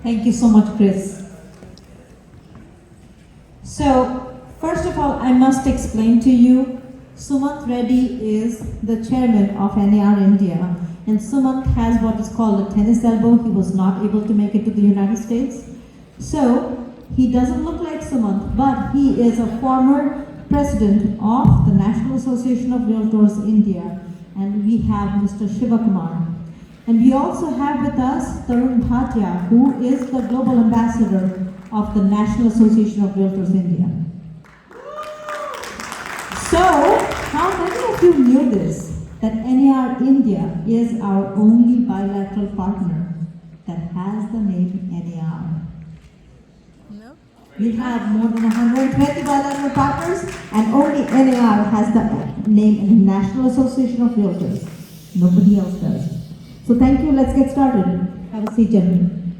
Thank you so much, Chris. So, first of all, I must explain to you, Sumant Reddy is the chairman of NAR India, and Sumant has what is called a tennis elbow. He was not able to make it to the United States. So, he doesn't look like Sumant, but he is a former president of the National Association of Realtors India, and we have Mr. Shivakumar. And we also have with us Tarun Bhatia, who is the global ambassador of the National Association of Realtors India. So, how many of you knew this, that NAR India is our only bilateral partner that has the name NAR? No. We have more than 120 bilateral partners, and only NAR has the name National Association of Realtors. Nobody else does. So thank you, let's get started. Have a seat, gentlemen.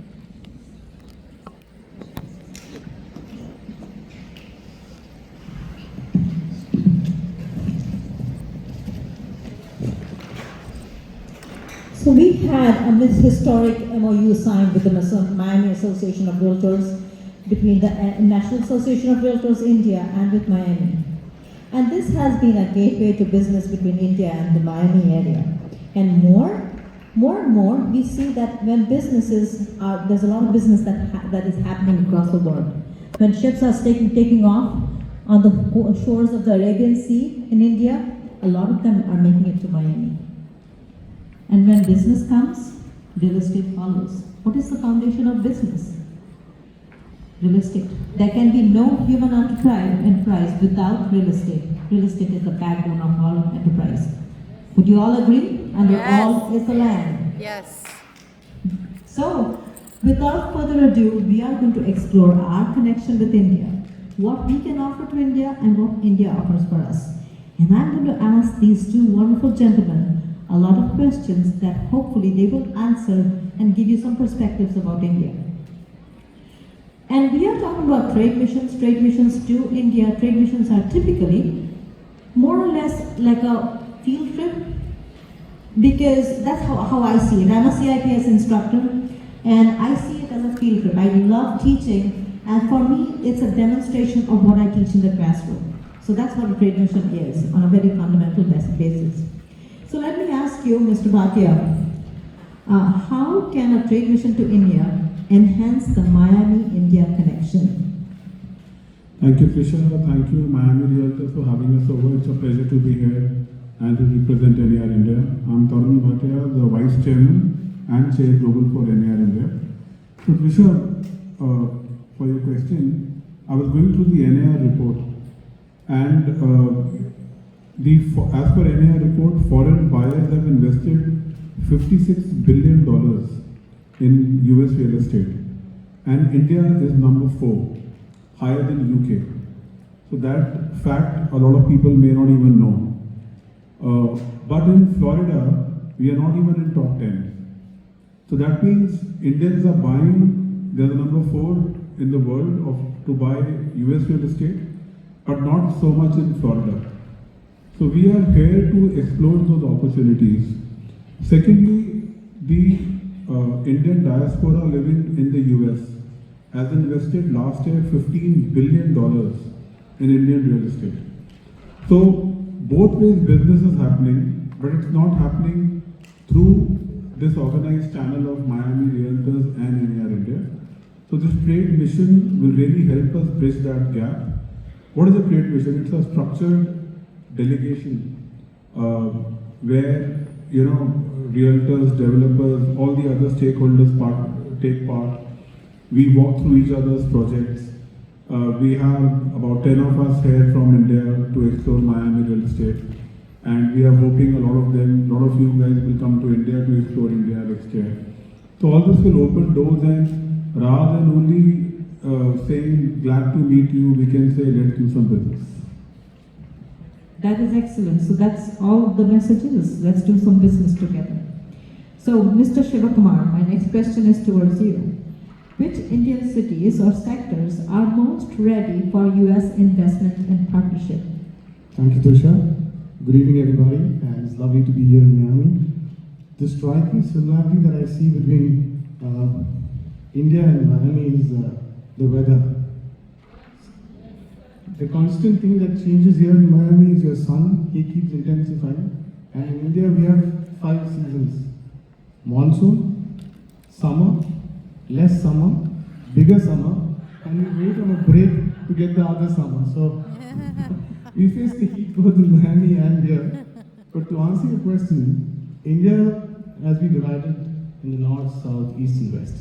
So we had a historic MOU signed with the Miami Association of Realtors, between the National Association of Realtors India and with Miami. And this has been a gateway to business between India and the Miami area. And more and more, we see that when businesses are, there's a lot of business that is happening across the world. When ships are taking off on the shores of the Arabian Sea in India, a lot of them are making it to Miami. And when business comes, real estate follows. What is the foundation of business? Real estate. There can be no human enterprise without real estate. Real estate is the backbone of all enterprise. Would you all agree? Under Yes. all is the land. Yes. So, without further ado, we are going to explore our connection with India, what we can offer to India and what India offers for us. And I'm going to ask these two wonderful gentlemen a lot of questions that hopefully they will answer and give you some perspectives about India. And we are talking about trade missions to India. Trade missions are typically more or less like a field trip, because that's how I see it. I'm a CIPS instructor, and I see it as a field trip. I love teaching, and for me, it's a demonstration of what I teach in the classroom. So that's what a trade mission is, on a very fundamental basis. So let me ask you, Mr. Bhatia, how can a trade mission to India enhance the Miami-India connection? Thank you, Trisha. Thank you, Miami Realtors, for having us over. It's a pleasure to be here and to represent NAR India. I'm Tarun Bhatia, the Vice Chairman and Chair Global for NAR India. So, Trisha, for your question, I was going through the NAR report, and as per NAR report, foreign buyers have invested $56 billion in US real estate, and India is number 4, higher than UK. So that fact a lot of people may not even know. But in Florida, we are not even in top 10. So that means Indians are buying, they're the number 4 in the world to buy US real estate, but not so much in Florida. So we are here to explore those opportunities. Secondly, the Indian diaspora living in the US has invested last year $15 billion in Indian real estate. So both ways business is happening, but it's not happening through this organized channel of Miami Realtors and NAR India. So this trade mission will really help us bridge that gap. What is a trade mission? It's a structured delegation where realtors, developers, all the other stakeholders take part. We walk through each other's projects. We have about 10 of us here from India to explore Miami real estate, and we are hoping a lot of you guys will come to India to explore India next year. So all this will open doors, and rather than only saying glad to meet you, we can say let's do some business. That is excellent. So that's all the message is. Let's do some business together. So, Mr. Shivakumar, my next question is towards you. Which Indian cities or sectors are most ready for US investment and partnership? Thank you, Trisha. Good evening, everybody, and it's lovely to be here in Miami. The striking similarity that I see between India and Miami is the weather. The constant thing that changes here in Miami is your sun. He keeps intensifying. And in India, we have 5 seasons: monsoon, summer, less summer, bigger summer, and we wait on a break to get the other summer. So we face the heat both in Miami and here. But to answer your question, India has been divided in the north, south, east, and west.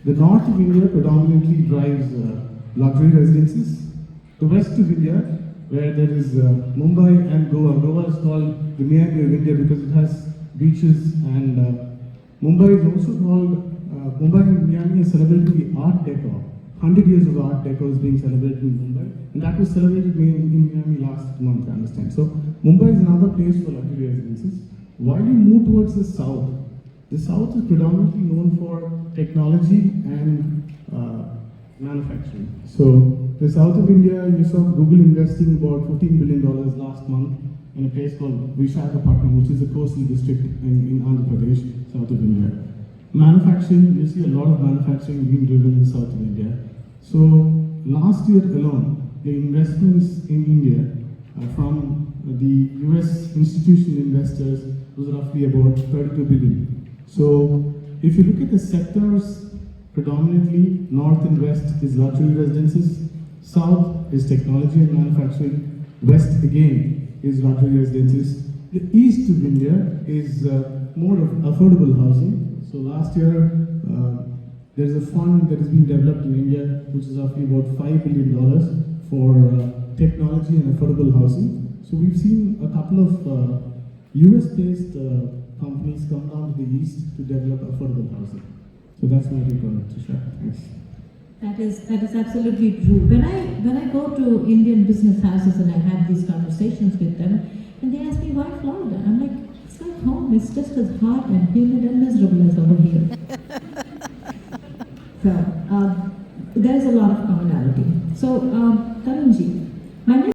The north of India predominantly drives luxury residences. The west of India, where there is Mumbai and Goa. Goa is called the Miami of India because it has beaches, and Mumbai is also called, Mumbai and Miami are celebrating the Art Deco. 100 years of Art Deco is being celebrated in Mumbai, and that was celebrated in Miami last month, I understand. So Mumbai is another place for luxury residences. While you move towards the south is predominantly known for technology and manufacturing. So the south of India, you saw Google investing about $15 billion last month in a place called Vishakhapatnam, which is a coastal district in Andhra Pradesh, south of India. Manufacturing, you see a lot of manufacturing being driven in south of India. So last year alone, the investments in India from the US institutional investors was roughly about 32 billion. So if you look at the sectors, predominantly north and west is luxury residences, south is technology and manufacturing, west again is luxury residences. The east of India is more of affordable housing. So last year, there is a fund that is being developed in India, which is roughly about $5 billion for technology and affordable housing. So we've seen a couple of US-based companies come down to the east to develop affordable housing. So that's my take on it, Tisha. Thanks. That is absolutely true. When I go to Indian business houses and I have these conversations with them, and they ask me why Florida, I'm like, it's like home. It's just as hot and humid and miserable as over here. So there is a lot of commonality. So Tarunji, my next